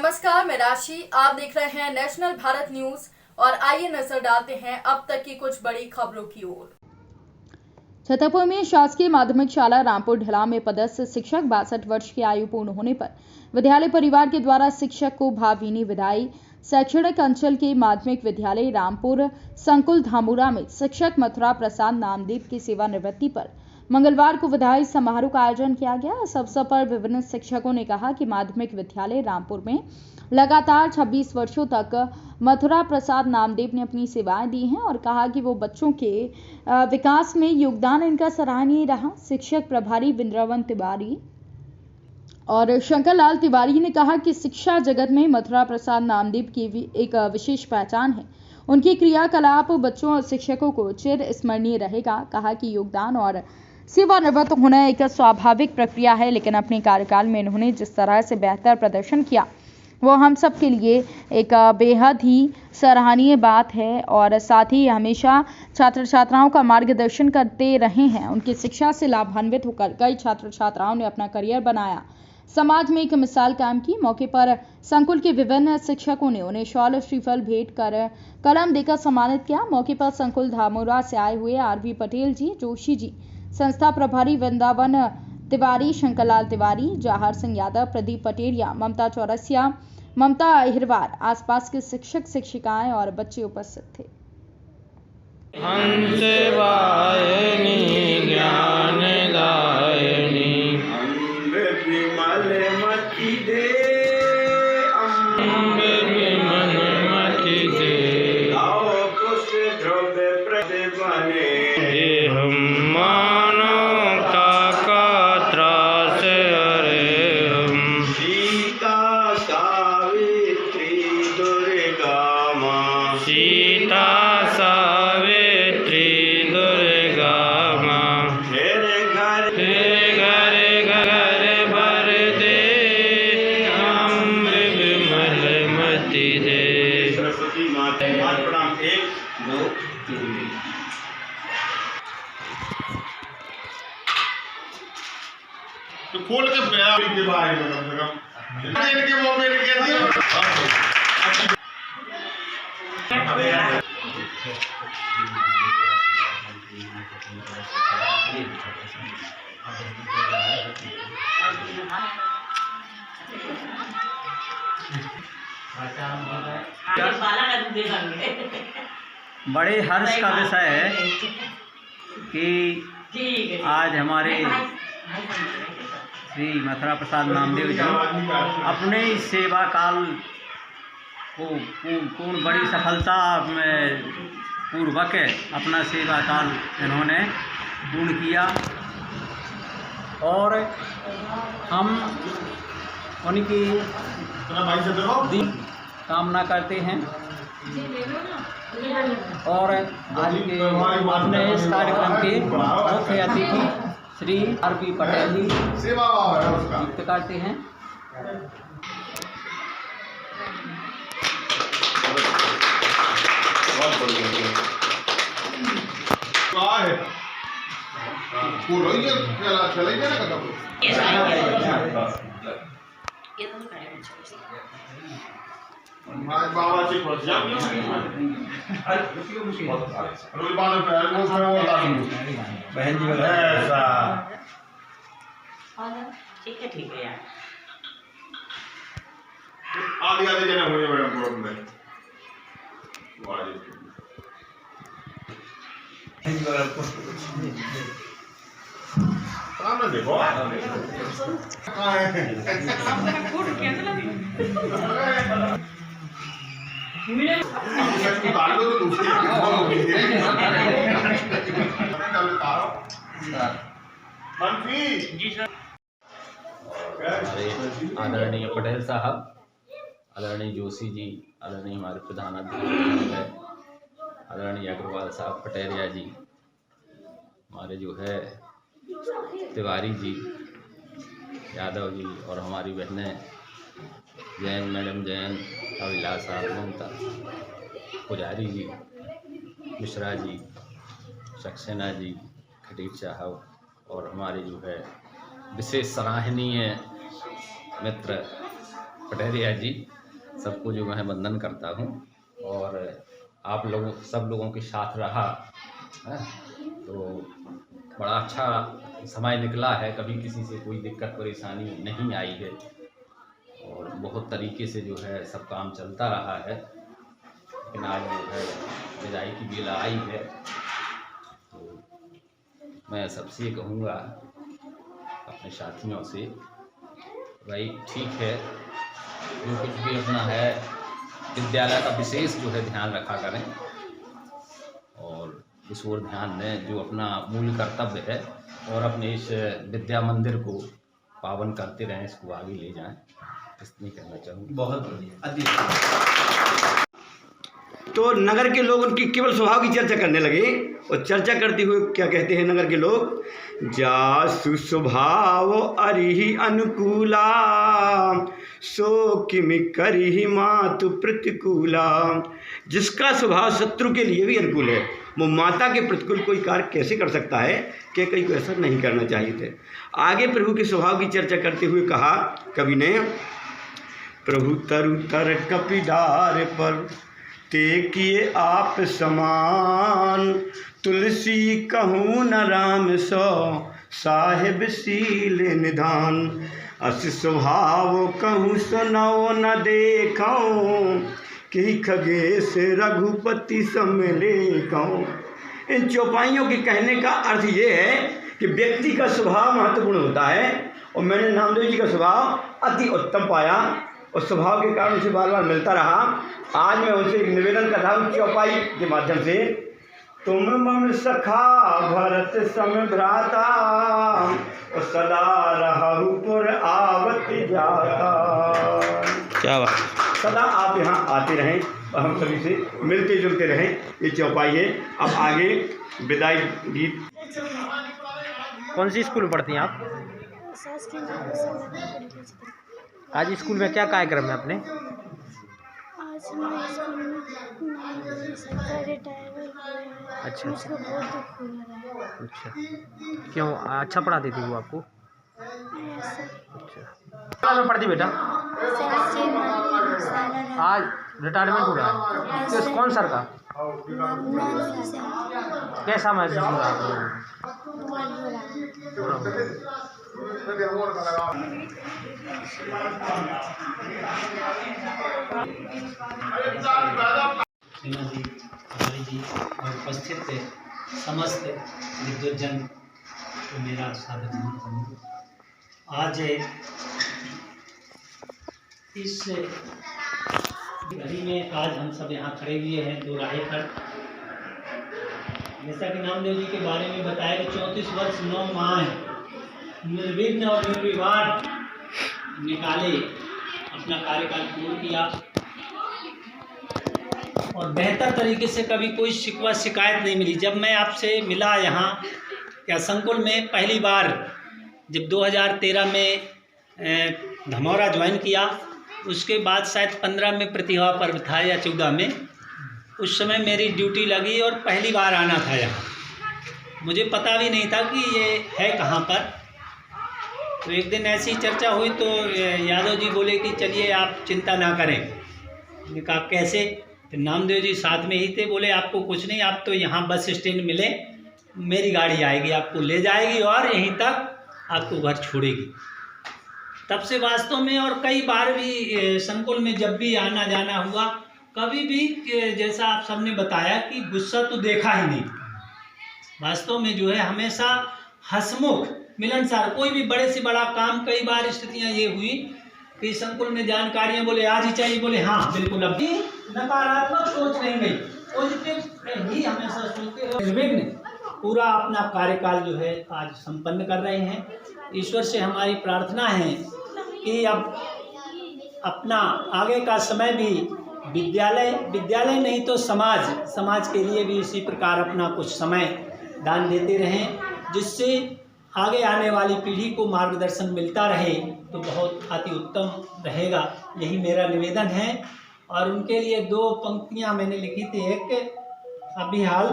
नमस्कार, मैं राशि। आप देख रहे हैं नेशनल भारत न्यूज और आइए नजर डालते हैं अब तक की कुछ बड़ी खबरों की ओर। छतरपुर में शासकीय माध्यमिक शाला रामपुर ढला में पदस्थ शिक्षक 62 वर्ष की आयु पूर्ण होने पर विद्यालय परिवार के द्वारा शिक्षक को भावभीनी विदाई। शैक्षणिक अंचल के माध्यमिक विद्यालय रामपुर संकुल धामुरा में शिक्षक मथुरा प्रसाद नामदेव की सेवानिवृत्ति पर मंगलवार को विदाई समारोह का आयोजन किया गया। इस अवसर पर विभिन्न शिक्षकों ने कहा कि माध्यमिक विद्यालय रामपुर में लगातार 26 वर्षों तक मथुरा प्रसाद नामदेव ने अपनी सेवाएं दी हैं और कहा कि वो बच्चों के विकास में योगदान इनका सराहनीय रहा। शिक्षक प्रभारी वृंदावन तिवारी और शंकर लाल तिवारी ने कहा कि शिक्षा जगत में मथुरा प्रसाद नामदेव की एक विशेष पहचान है। उनकी क्रियाकलाप बच्चों और शिक्षकों को चिर स्मरणीय रहेगा। कहा कि योगदान और सेवानिवृत्त होना एक स्वाभाविक प्रक्रिया है, लेकिन अपने कार्यकाल में इन्होंने जिस तरह से बेहतर प्रदर्शन किया वो हम सब के लिए एक बेहद ही सराहनीय बात है और साथ ही हमेशा छात्र छात्राओं का मार्गदर्शन करते रहे हैं। उनकी शिक्षा से लाभान्वित होकर कई छात्र छात्राओं ने अपना करियर बनाया, समाज में एक मिसाल कायम की। मौके पर संकुल के विभिन्न शिक्षकों ने उन्हें शॉल श्रीफल भेंट कर कलम देकर सम्मानित किया। मौके पर संकुल धामुरा से आए हुए आरवी पटेल जी, जोशी जी, संस्था प्रभारी वृंदावन तिवारी, शंकरलाल तिवारी, जवाहर सिंह यादव, प्रदीप पटेरिया, ममता चौरसिया, ममता अहिरवार, आसपास के शिक्षक शिक्षिकाएं और बच्चे उपस्थित थे। सीता सावित्री दुर्गा माँ घर घर भर दे अम्र विमल मति दे। सरस्वती माता प्रणाम। 1 2 3 तो खोल के प्यार के बारे में कम से कम इनके वो मेरे के दिए बड़े हर्ष का विषय है कि आज हमारे श्री मथुरा प्रसाद नामदेव जी अपने सेवा काल को पूर्ण बड़ी सफलता में पूर्वक अपना सेवा काल इन्होंने पूर्ण किया और हम उनकी कामना करते हैं और आज के अपने इस कार्यक्रम के मुख्य अतिथि श्री आरवी पटेल जी नियुक्त करते हैं। बहन जी ठीक है यार आगे जने हुए मैडम में सामने देखो कहाँ है उतार दो तो दूसरी जी सर। आदरणीय पटेल साहब, आदरणीय जोशी जी, आदरणीय हमारे प्रधानाध्यापक है आदरणीय अग्रवाल साहब, पटेरिया जी, हमारे जो है तिवारी जी, यादव जी और हमारी बहनें जैन मैडम, जैन अविलास साहब, ममता पुजारी जी, मिश्रा जी, सक्सेना जी, खटीक साहब और हमारे जो है विशेष सराहनीय मित्र पटेरिया जी, सबको जो मैं वंदन करता हूँ। और आप लोगों सब लोगों के साथ रहा है तो बड़ा अच्छा समय निकला है, कभी किसी से कोई दिक्कत परेशानी नहीं आई है और बहुत तरीके से जो है सब काम चलता रहा है। लेकिन आज जो है विदाई की बेला आई है तो मैं सबसे कहूँगा अपने साथियों से, भाई ठीक है, जो कुछ भी अपना है विद्यालय का विशेष जो है ध्यान रखा करें और इस ओर ध्यान दें जो अपना मूल कर्तव्य है और अपने इस विद्या मंदिर को पावन करते रहें, इसको आगे ले जाएं। इतनी कहना चाहूँगा। बहुत बढ़िया। तो नगर के लोग उनकी केवल स्वभाव की चर्चा करने लगे और चर्चा करते हुए क्या कहते हैं नगर के लोग, जासु स्वभाव अरिहि अनुकूला सो किमि करिहि मातु प्रतिकूला। जिसका स्वभाव शत्रु के लिए भी अनुकूल है वो माता के प्रतिकूल कोई कार्य कैसे कर सकता है कि कहीं को ऐसा नहीं करना चाहिए थे। आगे प्रभु के स्वभाव की चर्चा करते हुए कहा कवि ने, प्रभु तरु तर कपिदार पर ते किए आप समान, तुलसी कहूँ न राम सो साहिब सील निधान, अस स्वभाव कहूँ सुनो न देखूँ, कि खगेश रघुपति समलेखूँ। इन चौपाइयों के कहने का अर्थ ये है कि व्यक्ति का स्वभाव महत्वपूर्ण होता है और मैंने नामदेव जी का स्वभाव अति उत्तम पाया और स्वभाव के कारण उसे बार बार मिलता रहा। आज मैं उनसे एक निवेदन कर रहा हूँ चौपाई के माध्यम से, तुम मम सखा भरत सम भ्राता और सदा रहु पुर आवत जाता। क्या बात। सदा आप यहाँ आते रहें और हम सभी से मिलते जुलते रहें, ये चौपाई है। अब आगे विदाई गीत। कौन सी स्कूल में पढ़ती हैं आप? आज स्कूल में क्या कार्यक्रम है अपने? आज हमारे स्कूल में सरकारी ड्राइवर हुआ है। अच्छा। मुझको बहुत दुख हो रहा है। अच्छा, क्यों? अच्छा पढ़ाती थी वो आपको? ऐसा अच्छा, क्या में पढ़ती बेटा? आज रिटायरमेंट हो रहा है किस कौन सर का? कैसा महसूस हो रहा है आप लोगों को? सेना जी, हमारी जी और उपस्थित समस्त विद्वज्जन को मेरा स्वागत। आज इस घड़ी में आज हम सब यहाँ खड़े हुए हैं दो राहे पर। जैसा कि नामदेव जी के बारे में बताया कि 34 वर्ष 9 माह निर्विघ्न और निर्विवाद निकाले, अपना कार्यकाल पूर्ण किया और बेहतर तरीके से कभी कोई शिकवा शिकायत नहीं मिली। जब मैं आपसे मिला यहाँ क्या संकुल में पहली बार, जब 2013 में धमौरा ज्वाइन किया, उसके बाद शायद 15 में प्रतिभा पर्व था या 14 में, उस समय मेरी ड्यूटी लगी और पहली बार आना था यहाँ। मुझे पता भी नहीं था कि ये है कहाँ पर। तो एक दिन ऐसी चर्चा हुई तो यादव जी बोले कि चलिए आप चिंता ना करें। मैंने कहा कैसे? फिर नामदेव जी साथ में ही थे, बोले आपको कुछ नहीं, आप तो यहाँ बस स्टैंड मिले, मेरी गाड़ी आएगी आपको ले जाएगी और यहीं तक आपको घर छोड़ेगी। तब से वास्तव में और कई बार भी संकुल में जब भी आना जाना हुआ, कभी भी जैसा आप सबने बताया कि गुस्सा तो देखा ही नहीं। वास्तव में जो है हमेशा हंसमुख मिलनसार, कोई भी बड़े से बड़ा काम, कई बार स्थितियाँ ये हुई कि संकुल में जानकारियाँ बोले आज ही चाहिए, बोले हाँ बिल्कुल, अभी नकारात्मक सोच नहीं गई, पॉजिटिव ही हमेशा सोचते हैं। निर्विघ्न पूरा अपना कार्यकाल जो है आज संपन्न कर रहे हैं। ईश्वर से हमारी प्रार्थना है कि अब अपना आगे का समय भी विद्यालय नहीं तो समाज के लिए भी इसी प्रकार अपना कुछ समय दान देते रहें, जिससे आगे आने वाली पीढ़ी को मार्गदर्शन मिलता रहे तो बहुत अति उत्तम रहेगा। यही मेरा निवेदन है। और उनके लिए 2 पंक्तियां मैंने लिखी थी। एक अभी हाल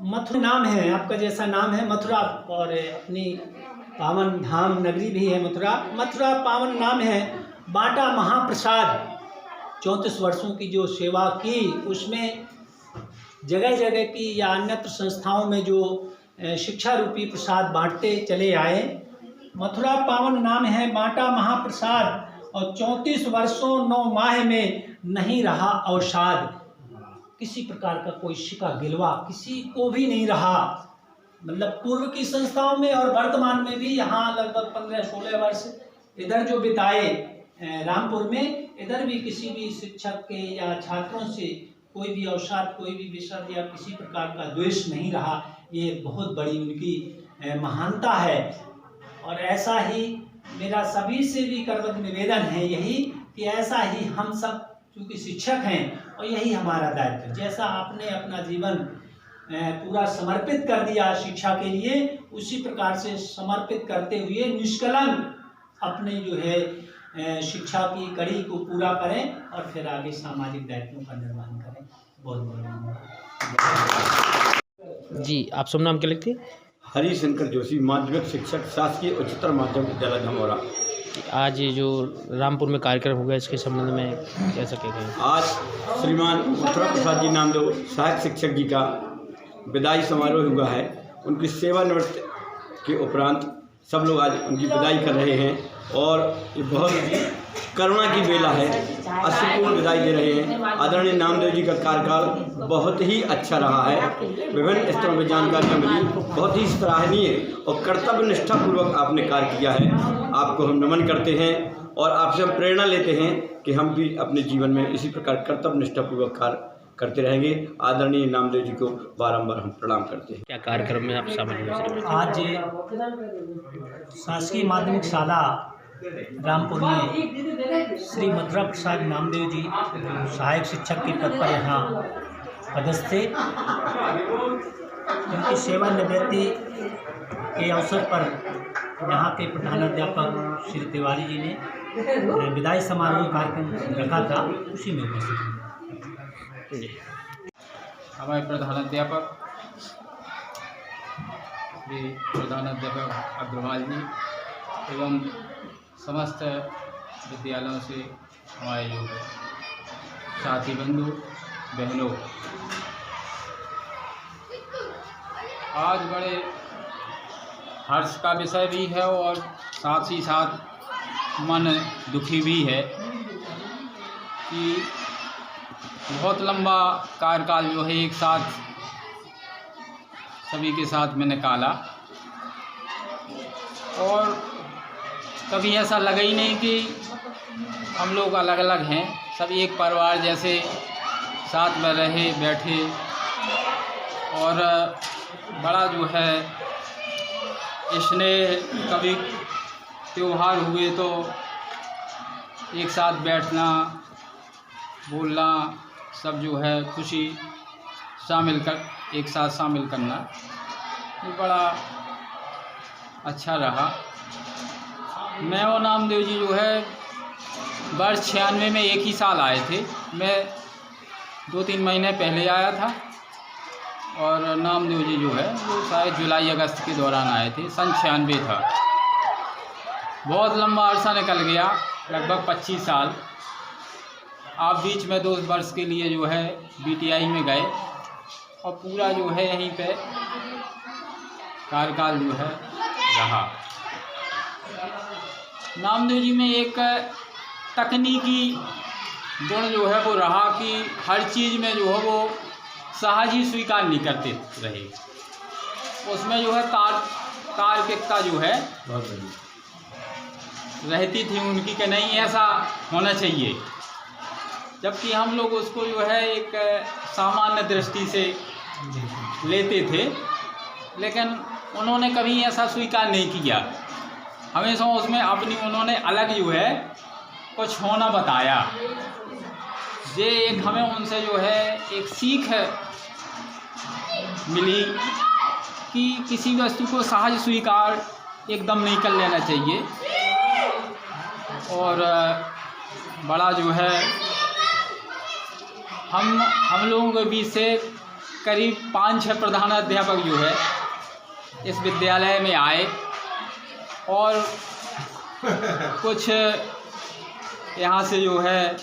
मथुरा नाम है, आपका जैसा नाम है मथुरा, और अपनी पावन धाम नगरी भी है मथुरा। मथुरा पावन नाम है। बांटा महाप्रसाद 34 वर्षों की जो सेवा की, उसमें जगह जगह की या अन्यत्र संस्थाओं में जो शिक्षा रूपी प्रसाद बांटते चले आए। मथुरा पावन नाम है, बांटा महाप्रसाद, और 34 वर्षों 9 माह में नहीं रहा अवसाद। किसी प्रकार का कोई शिका गिलवा किसी को भी नहीं रहा। मतलब पूर्व की संस्थाओं में और वर्तमान में भी यहाँ लगभग 15-16 वर्ष इधर जो बिताए रामपुर में, इधर भी किसी भी शिक्षक के या छात्रों से कोई भी अवसाद, कोई भी विषद या किसी प्रकार का द्वेष नहीं रहा। ये बहुत बड़ी उनकी महानता है। और ऐसा ही मेरा सभी से भी करवत निवेदन है यही कि ऐसा ही हम सब क्योंकि शिक्षक हैं और यही हमारा दायित्व, जैसा आपने अपना जीवन पूरा समर्पित कर दिया शिक्षा के लिए, उसी प्रकार से समर्पित करते हुए निष्कलंक अपने जो है शिक्षा की कड़ी को पूरा करें और फिर आगे सामाजिक दायित्वों का निर्वहन करें। बहुत बहुत धन्यवाद। जी, आप शुभ नाम क्या लिखते हैं? हरिशंकर जोशी, माध्यमिक शिक्षक, शासकीय उच्चतर माध्यमिक विद्यालय धमौरा। आज ये जो रामपुर में कार्यक्रम हो गया, इसके संबंध में कैसा क्या कहें? आज श्रीमान मथुरा प्रसाद जी नामदेव सहायक शिक्षक जी का विदाई समारोह हुआ है। उनकी सेवानिवृत्ति के उपरांत सब लोग आज उनकी विदाई कर रहे हैं और ये बहुत करुणा की बेला है। अश्रुपूर्ण विदाई दे रहे हैं। आदरणीय नामदेव जी का कार्यकाल बहुत ही अच्छा रहा है। विभिन्न स्तरों में जानकारियाँ मिली, बहुत ही सराहनीय और कर्तव्य निष्ठापूर्वक आपने कार्य किया है। आपको हम नमन करते हैं और आपसे हम प्रेरणा लेते हैं कि हम भी अपने जीवन में इसी प्रकार कर्तव्य निष्ठापूर्वक कार्य करते रहेंगे। आदरणीय नामदेव जी को बारंबार हम प्रणाम करते हैं। क्या कार्यक्रम में आप शामिल हुए? आज शासकीय माध्यमिक शाला रामपुर में श्री मथुरा प्रसाद नामदेव जी सहायक शिक्षक के पद पर यहाँ पदस्थ थे। उनकी सेवानिवृत्ति के अवसर पर यहाँ के प्रधानाध्यापक श्री तिवारी जी ने विदाई समारोह कार्यक्रम रखा था, उसी में उपस्थित। हमारे प्रधानाध्यापक श्री प्रधानाध्यापक अग्रवाल जी एवं समस्त विद्यालयों से हमारे जो साथी बंधु बहनों, आज बड़े हर्ष का विषय भी है और साथ ही साथ मन दुखी भी है कि बहुत लंबा कार्यकाल जो है एक साथ सभी के साथ मैंने निकाला और कभी ऐसा लगा ही नहीं कि हम लोग अलग अलग हैं। सब एक परिवार जैसे साथ में रहे बैठे और बड़ा जो है स्नेह, कभी त्योहार हुए तो एक साथ बैठना बोलना, सब जो है खुशी शामिल कर एक साथ शामिल करना, ये बड़ा अच्छा रहा। मैं और नामदेव जी जो है वर्ष 96 में एक ही साल आए थे। मैं 2-3 महीने पहले आया था और नामदेव जी जो है वो शायद जुलाई अगस्त के दौरान आए थे। सन 96 था। बहुत लंबा अरसा निकल गया, लगभग 25 साल। आप बीच में 2 वर्ष के लिए जो है BTI में गए और पूरा जो है यहीं पे कार्यकाल जो है रहा। नामदेव जी में एक तकनीकी गुण जो है वो रहा कि हर चीज़ में जो है वो सहज ही स्वीकार नहीं करते रहे। उसमें जो है तार्किकता जो है रहती थी उनकी कि नहीं ऐसा होना चाहिए, जबकि हम लोग उसको जो है एक सामान्य दृष्टि से लेते थे, लेकिन उन्होंने कभी ऐसा स्वीकार नहीं किया। हमेशा उसमें अपनी उन्होंने अलग जो है कुछ होना बताया। ये एक हमें उनसे जो है एक सीख मिली कि किसी वस्तु को सहज स्वीकार एकदम नहीं कर लेना चाहिए। और बड़ा जो है हम लोगों के बीच से करीब 5-6 प्रधानाध्यापक जो है इस विद्यालय में आए और कुछ यहाँ से जो है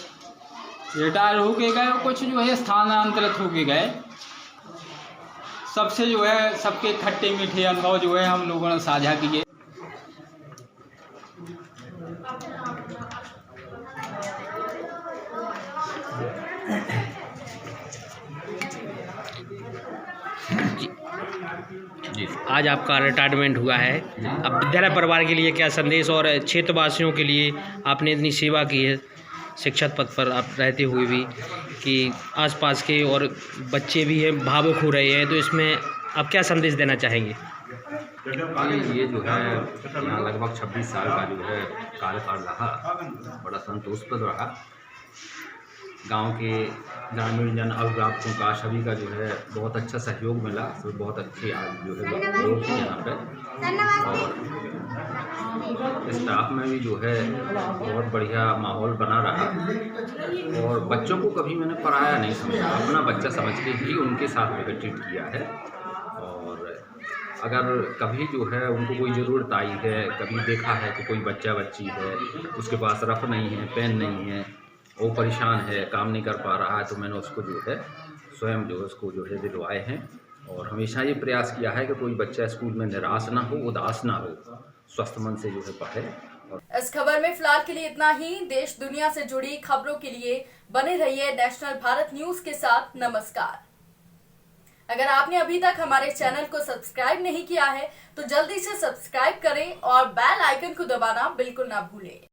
रिटायर हो के गए, कुछ जो है स्थानांतरित हो के गए। सबसे जो है सबके खट्टे मीठे अनुभव जो है हम लोगों ने साझा किए। जी, आज आपका रिटायरमेंट हुआ है। अब विद्यालय परिवार के लिए क्या संदेश और क्षेत्रवासियों के लिए आपने इतनी सेवा की है शिक्षक पद पर आप रहते हुए भी, कि आसपास के और बच्चे भी हैं भावुक हो रहे हैं, तो इसमें आप क्या संदेश देना चाहेंगे? ये जो है यहाँ लगभग 26 साल का जो है कार्यकाल रहा, बड़ा संतोषप्रद रहा। गांव के ग्रामीण जन अभिभावकों का सभी का जो है बहुत अच्छा सहयोग मिला। तो बहुत अच्छे आज जो है लोग थे यहाँ पे, और स्टाफ में भी जो है बहुत बढ़िया माहौल बना रहा। और बच्चों को कभी मैंने पराया नहीं समझा, अपना बच्चा समझ के ही उनके साथ में ट्रीट किया है। और अगर कभी जो है उनको कोई ज़रूरत आई है, कभी देखा है कि कोई बच्चा बच्ची है उसके पास रफ नहीं है, पेन नहीं है, वो परेशान है, काम नहीं कर पा रहा है, तो मैंने उसको जो है स्वयं जो उसको जो है दिलवाए हैं। और हमेशा ये प्रयास किया है कि कोई बच्चा स्कूल में निराश ना हो, उदास ना हो, स्वस्थ मन से जो है पढ़े। इस खबर में फिलहाल के लिए इतना ही। देश दुनिया से जुड़ी खबरों के लिए बने रहिए नेशनल भारत न्यूज के साथ। नमस्कार। अगर आपने अभी तक हमारे चैनल को सब्सक्राइब नहीं किया है तो जल्दी से सब्सक्राइब करें और बेल आइकन को दबाना बिल्कुल ना भूलें।